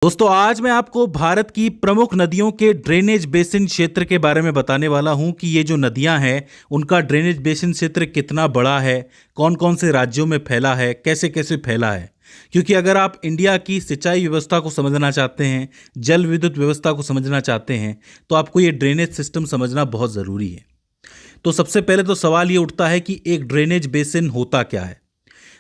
दोस्तों आज मैं आपको भारत की प्रमुख नदियों के ड्रेनेज बेसिन क्षेत्र के बारे में बताने वाला हूं कि ये जो नदियां हैं उनका ड्रेनेज बेसिन क्षेत्र कितना बड़ा है, कौन कौन से राज्यों में फैला है, कैसे कैसे फैला है। क्योंकि अगर आप इंडिया की सिंचाई व्यवस्था को समझना चाहते हैं, जल विद्युत व्यवस्था को समझना चाहते हैं, तो आपको ये ड्रेनेज सिस्टम समझना बहुत ज़रूरी है। तो सबसे पहले तो सवाल ये उठता है कि एक ड्रेनेज बेसिन होता क्या है।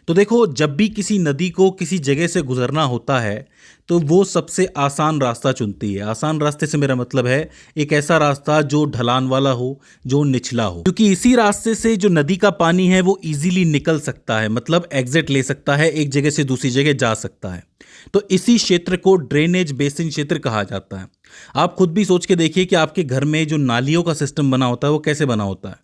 तो देखो, जब भी किसी नदी को किसी जगह से गुजरना होता है तो वो सबसे आसान रास्ता चुनती है। आसान रास्ते से मेरा मतलब है एक ऐसा रास्ता जो ढलान वाला हो, जो निचला हो, क्योंकि इसी रास्ते से जो नदी का पानी है वो इजीली निकल सकता है, मतलब एग्जिट ले सकता है, एक जगह से दूसरी जगह जा सकता है। तो इसी क्षेत्र को ड्रेनेज बेसिन क्षेत्र कहा जाता है। आप खुद भी सोच के देखिए कि आपके घर में जो नालियों का सिस्टम बना होता है वो कैसे बना होता है।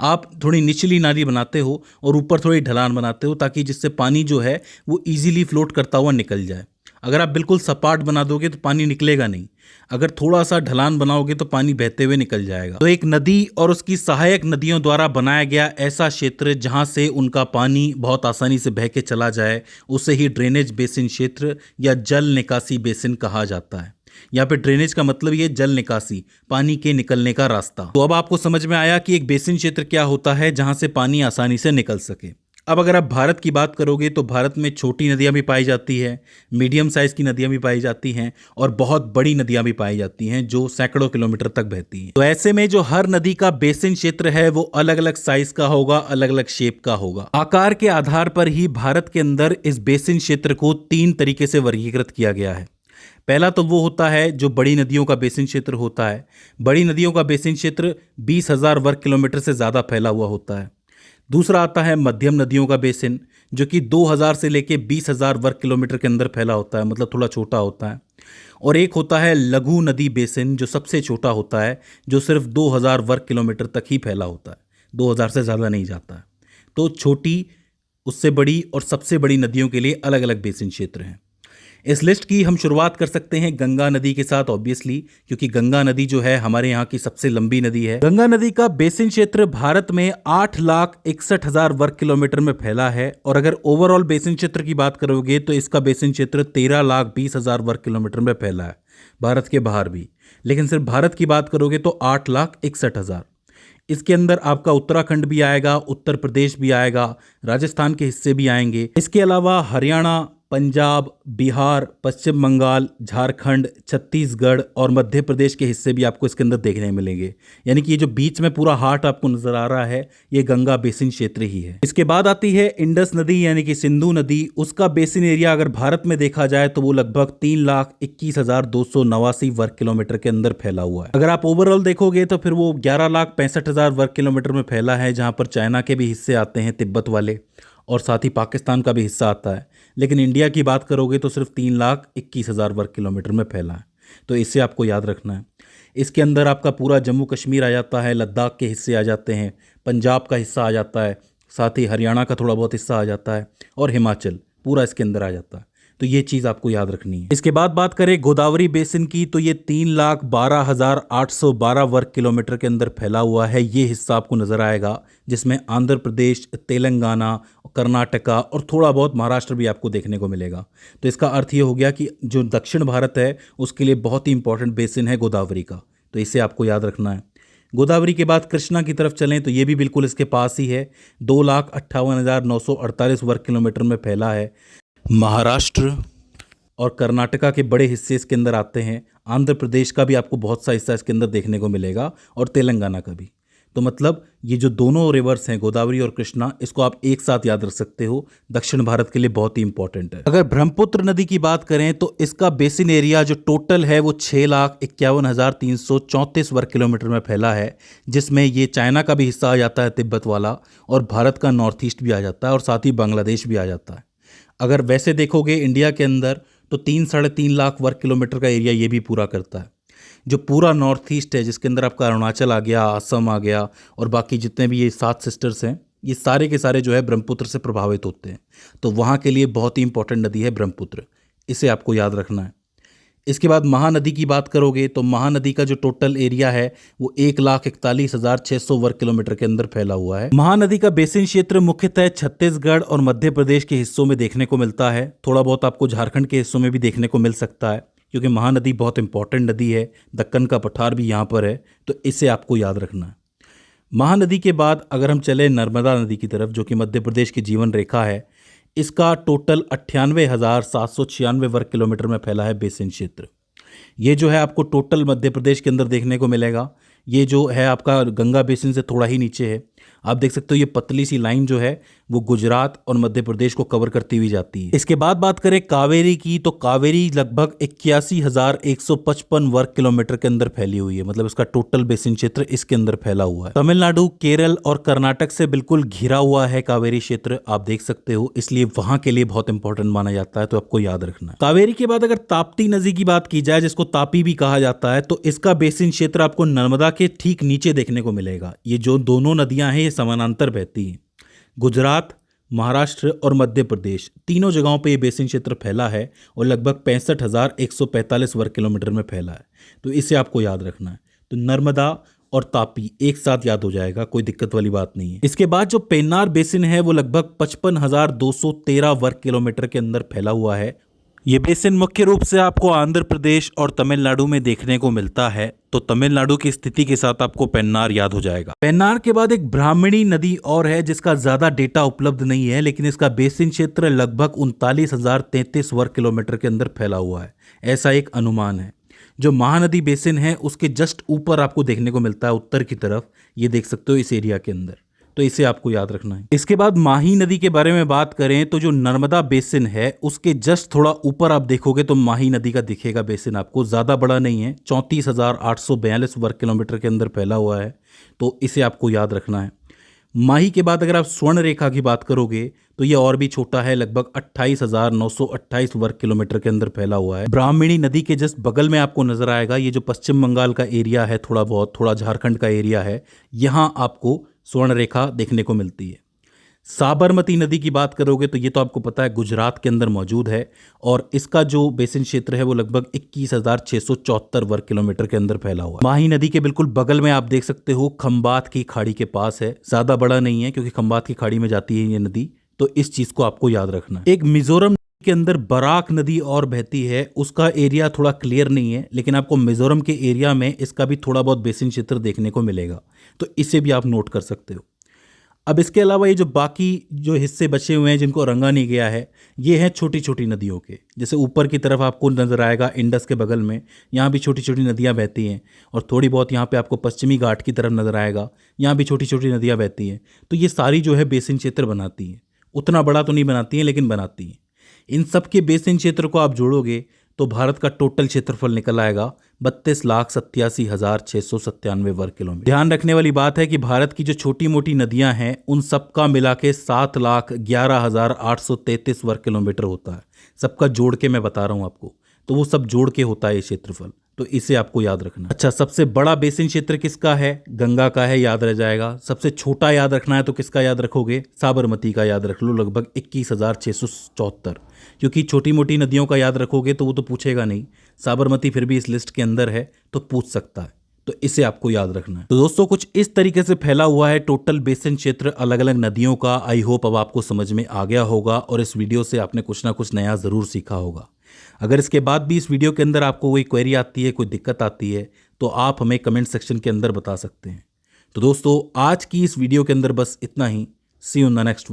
आप थोड़ी निचली नाली बनाते हो और ऊपर थोड़ी ढलान बनाते हो, ताकि जिससे पानी जो है वो इजीली फ्लोट करता हुआ निकल जाए। अगर आप बिल्कुल सपाट बना दोगे तो पानी निकलेगा नहीं, अगर थोड़ा सा ढलान बनाओगे तो पानी बहते हुए निकल जाएगा। तो एक नदी और उसकी सहायक नदियों द्वारा बनाया गया ऐसा क्षेत्र जहां से उनका पानी बहुत आसानी से बह के चला जाए, उसे ही ड्रेनेज बेसिन क्षेत्र या जल निकासी बेसिन कहा जाता है। यहाँ पे ड्रेनेज का मतलब ये जल निकासी, पानी के निकलने का रास्ता। तो अब आपको समझ में आया कि एक बेसिन क्षेत्र क्या होता है जहां से पानी आसानी से निकल सके। अब अगर आप भारत की बात करोगे तो भारत में छोटी नदियां भी पाई जाती है, मीडियम साइज की नदियां भी पाई जाती हैं और बहुत बड़ी नदियां भी पाई जाती हैं जो सैकड़ों किलोमीटर तक बहती हैं। तो ऐसे में जो हर नदी का बेसिन क्षेत्र है वो अलग अलग साइज का होगा, अलग अलग शेप का होगा। आकार के आधार पर ही भारत के अंदर इस बेसिन क्षेत्र को 3 तरीके से वर्गीकृत किया गया है। पहला तो वो होता है जो बड़ी नदियों का बेसिन क्षेत्र होता है। बड़ी नदियों का बेसिन क्षेत्र 20,000 वर्ग किलोमीटर से ज़्यादा फैला हुआ होता है। दूसरा आता है मध्यम नदियों का बेसिन, जो कि 2,000 से लेके 20,000 वर्ग किलोमीटर के अंदर फैला होता है, मतलब थोड़ा छोटा होता है। और एक होता है लघु नदी बेसिन, जो सबसे छोटा होता है, जो सिर्फ 2,000 वर्ग किलोमीटर तक ही फैला होता है, 2,000 से ज़्यादा नहीं जाता है। तो छोटी, उससे बड़ी और सबसे बड़ी नदियों के लिए अलग अलग बेसिन क्षेत्र हैं। इस लिस्ट की हम शुरुआत कर सकते हैं गंगा नदी के साथ, ऑब्वियसली, क्योंकि गंगा नदी जो है हमारे यहाँ की सबसे लंबी नदी है। गंगा नदी का बेसिन क्षेत्र भारत में 8,61,000 वर्ग किलोमीटर में फैला है। और अगर ओवरऑल बेसिन क्षेत्र की बात करोगे तो इसका बेसिन क्षेत्र 13,20,000 वर्ग किलोमीटर में फैला है, भारत के बाहर भी। लेकिन सिर्फ भारत की बात करोगे तो 8,61,000। इसके अंदर आपका उत्तराखंड भी आएगा, उत्तर प्रदेश भी आएगा, राजस्थान के हिस्से भी आएंगे। इसके अलावा हरियाणा, पंजाब, बिहार, पश्चिम बंगाल, झारखंड, छत्तीसगढ़ और मध्य प्रदेश के हिस्से भी आपको इसके अंदर देखने मिलेंगे। यानी कि ये जो बीच में पूरा हार्ट आपको नजर आ रहा है, ये गंगा बेसिन क्षेत्र ही है। इसके बाद आती है इंडस नदी, यानी कि सिंधु नदी। उसका बेसिन एरिया अगर भारत में देखा जाए तो वो लगभग 3,21,289 वर्ग किलोमीटर के अंदर फैला हुआ है। अगर आप ओवरऑल देखोगे तो फिर वो 11,65,000 वर्ग किलोमीटर में फैला है, जहां पर चाइना के भी हिस्से आते हैं, तिब्बत वाले, और साथ ही पाकिस्तान का भी हिस्सा आता है। लेकिन इंडिया की बात करोगे तो सिर्फ 3,21,000 वर्ग किलोमीटर में फैला है। तो इसे आपको याद रखना है। इसके अंदर आपका पूरा जम्मू कश्मीर आ जाता है, लद्दाख के हिस्से आ जाते हैं, पंजाब का हिस्सा आ जाता है, साथ ही हरियाणा का थोड़ा बहुत हिस्सा आ जाता है और हिमाचल पूरा इसके अंदर आ जाता है। तो ये चीज़ आपको याद रखनी है। इसके बाद बात करें गोदावरी बेसिन की, तो ये 3,12,812 वर्ग किलोमीटर के अंदर फैला हुआ है। ये हिस्सा आपको नजर आएगा, जिसमें आंध्र प्रदेश, तेलंगाना, कर्नाटका और थोड़ा बहुत महाराष्ट्र भी आपको देखने को मिलेगा। तो इसका अर्थ ये हो गया कि जो दक्षिण भारत है उसके लिए बहुत ही इंपॉर्टेंट बेसिन है गोदावरी का। तो इसे आपको याद रखना है। गोदावरी के बाद कृष्णा की तरफ चलें तो ये भी बिल्कुल इसके पास ही है, 2,58,948 वर्ग किलोमीटर में फैला है। महाराष्ट्र और कर्नाटका के बड़े हिस्से इसके अंदर आते हैं। आंध्र प्रदेश का भी आपको बहुत सा हिस्सा इसके अंदर देखने को मिलेगा और तेलंगाना का भी। तो मतलब ये जो दोनों रिवर्स हैं, गोदावरी और कृष्णा, इसको आप एक साथ याद रख सकते हो। दक्षिण भारत के लिए बहुत ही इंपॉर्टेंट है। अगर ब्रह्मपुत्र नदी की बात करें तो इसका बेसिन एरिया जो टोटल है वो 6,51,334 वर्ग किलोमीटर में फैला है, जिसमें ये चाइना का भी हिस्सा आ जाता है, तिब्बत वाला, और भारत का नॉर्थ ईस्ट भी आ जाता है और साथ ही बांग्लादेश भी आ जाता है। अगर वैसे देखोगे इंडिया के अंदर तो 3-3.5 लाख वर्ग किलोमीटर का एरिया ये भी पूरा करता है। जो पूरा नॉर्थ ईस्ट है, जिसके अंदर आपका अरुणाचल आ गया, असम आ गया और बाकी जितने भी ये 7 सिस्टर्स हैं, ये सारे के सारे जो है ब्रह्मपुत्र से प्रभावित होते हैं। तो वहाँ के लिए बहुत ही इंपॉर्टेंट नदी है ब्रह्मपुत्र, इसे आपको याद रखना है। इसके बाद महानदी की बात करोगे तो महानदी का जो टोटल एरिया है वो 1,41,600 वर्ग किलोमीटर के अंदर फैला हुआ है। महानदी का बेसिन क्षेत्र मुख्यतः छत्तीसगढ़ और मध्य प्रदेश के हिस्सों में देखने को मिलता है, थोड़ा बहुत आपको झारखंड के हिस्सों में भी देखने को मिल सकता है। क्योंकि महानदी बहुत इंपॉर्टेंट नदी है, दक्कन का पठार भी यहाँ पर है, तो इसे आपको याद रखना है। महानदी के बाद अगर हम चले नर्मदा नदी की तरफ, जो कि मध्य प्रदेश की जीवन रेखा है, इसका टोटल 98,796 वर्ग किलोमीटर में फैला है बेसिन क्षेत्र। ये जो है आपको टोटल मध्य प्रदेश के अंदर देखने को मिलेगा। ये जो है आपका गंगा बेसिन से थोड़ा ही नीचे है। आप देख सकते हो ये पतली सी लाइन जो है वो गुजरात और मध्य प्रदेश को कवर करती हुई जाती है। इसके बाद बात करें कावेरी की, तो कावेरी लगभग 81,155 वर्ग किलोमीटर के अंदर फैली हुई है, मतलब इसका टोटल बेसिन क्षेत्र इसके अंदर फैला हुआ है। तमिलनाडु, केरल और कर्नाटक से बिल्कुल घिरा हुआ है कावेरी क्षेत्र, आप देख सकते हो, इसलिए वहां के लिए बहुत इंपॉर्टेंट माना जाता है, तो आपको याद रखना है। कावेरी के बाद अगर ताप्ती नदी की बात की जाए, जिसको तापी भी कहा जाता है, तो इसका बेसिन क्षेत्र आपको नर्मदा के ठीक नीचे देखने को मिलेगा। ये जो दोनों नदियां हैं ये समानांतर बहती हैं। गुजरात, महाराष्ट्र और मध्य प्रदेश तीनों जगहों पे ये बेसिन क्षेत्र फैला है और लगभग 65,145 वर्ग किलोमीटर में फैला है, तो इसे आपको याद रखना है। तो नर्मदा और तापी एक साथ याद हो जाएगा, कोई दिक्कत वाली बात नहीं है। इसके बाद जो पेन्नार बेसिन है वो लगभग 55,213 वर्ग किलोमीटर के अंदर फैला हुआ है। ये बेसिन मुख्य रूप से आपको आंध्र प्रदेश और तमिलनाडु में देखने को मिलता है, तो तमिलनाडु की स्थिति के साथ आपको पेन्नार याद हो जाएगा। पेन्नार के बाद एक ब्राह्मणी नदी और है जिसका ज्यादा डेटा उपलब्ध नहीं है, लेकिन इसका बेसिन क्षेत्र लगभग 39,033 वर्ग किलोमीटर के अंदर फैला हुआ है, ऐसा एक अनुमान है। जो महानदी बेसिन है उसके जस्ट ऊपर आपको देखने को मिलता है उत्तर की तरफ, ये देख सकते हो इस एरिया के अंदर, तो इसे आपको याद रखना है। इसके बाद माही नदी के बारे में बात करें तो जो नर्मदा बेसिन है उसके जस्ट थोड़ा ऊपर आप देखोगे तो माही नदी का दिखेगा बेसिन आपको, ज़्यादा बड़ा नहीं है, 34,842 वर्ग किलोमीटर के अंदर फैला हुआ है, तो इसे आपको याद रखना है। माही के बाद अगर आप स्वर्ण रेखा की बात करोगे तो ये और भी छोटा है, लगभग 28,928 वर्ग किलोमीटर के अंदर फैला हुआ है। ब्राह्मणी नदी के जस्ट बगल में आपको नजर आएगा ये जो पश्चिम बंगाल का एरिया है, थोड़ा झारखंड का एरिया है, यहाँ आपको स्वर्ण रेखा देखने को मिलती है। साबरमती नदी की बात करोगे तो ये तो आपको पता है गुजरात के अंदर मौजूद है और इसका जो बेसिन क्षेत्र है वो लगभग 21,674 वर्ग किलोमीटर के अंदर फैला हुआ है। माही नदी के बिल्कुल बगल में आप देख सकते हो खंबात की खाड़ी के पास है, ज्यादा बड़ा नहीं है क्योंकि खंबात की खाड़ी में जाती है ये नदी, तो इस चीज को आपको याद रखना है। एक मिजोरम के अंदर बराक नदी और बहती है, उसका एरिया थोड़ा क्लियर नहीं है, लेकिन आपको मिजोरम के एरिया में इसका भी थोड़ा बहुत बेसिन क्षेत्र देखने को मिलेगा, तो इसे भी आप नोट कर सकते हो। अब इसके अलावा ये जो बाकी जो हिस्से बचे हुए हैं जिनको रंगा नहीं गया है, ये हैं छोटी छोटी नदियों के, जैसे ऊपर की तरफ आपको नज़र आएगा इंडस के बगल में, यहाँ भी छोटी छोटी नदियाँ बहती हैं, और थोड़ी बहुत यहाँ पे आपको पश्चिमी घाट की तरफ नज़र आएगा, यहाँ भी छोटी छोटी नदियाँ बहती हैं, तो ये सारी जो है बेसिन क्षेत्र बनाती हैं। उतना बड़ा तो नहीं बनाती हैं लेकिन बनाती हैं। इन सब के बेसिन क्षेत्र को आप जोड़ोगे तो भारत का टोटल क्षेत्रफल निकल आएगा 32,87,697 वर्ग किलोमीटर। ध्यान रखने वाली बात है कि भारत की जो छोटी मोटी नदियां हैं उन सबका मिला के 7,11,833 वर्ग किलोमीटर होता है, सबका जोड़ के मैं बता रहा हूं आपको, तो वो सब जोड़ के होता है ये क्षेत्रफल, तो इसे आपको याद रखना। अच्छा, सबसे बड़ा बेसिन क्षेत्र किसका है? गंगा का है, याद रह जाएगा। सबसे छोटा याद रखना है तो किसका याद रखोगे? साबरमती का याद रख लो, लगभग 21,674, क्योंकि छोटी मोटी नदियों का याद रखोगे तो वो तो पूछेगा नहीं, साबरमती फिर भी इस लिस्ट के अंदर है तो पूछ सकता है, तो इसे आपको याद रखना है। तो दोस्तों कुछ इस तरीके से फैला हुआ है टोटल बेसिन क्षेत्र अलग अलग नदियों का। आई होप अब आपको समझ में आ गया होगा और इस वीडियो से आपने कुछ ना कुछ नया ज़रूर सीखा होगा। अगर इसके बाद भी इस वीडियो के अंदर आपको कोई क्वेरी आती है, कोई दिक्कत आती है, तो आप हमें कमेंट सेक्शन के अंदर बता सकते हैं। तो दोस्तों आज की इस वीडियो के अंदर बस इतना ही। See you in the next one.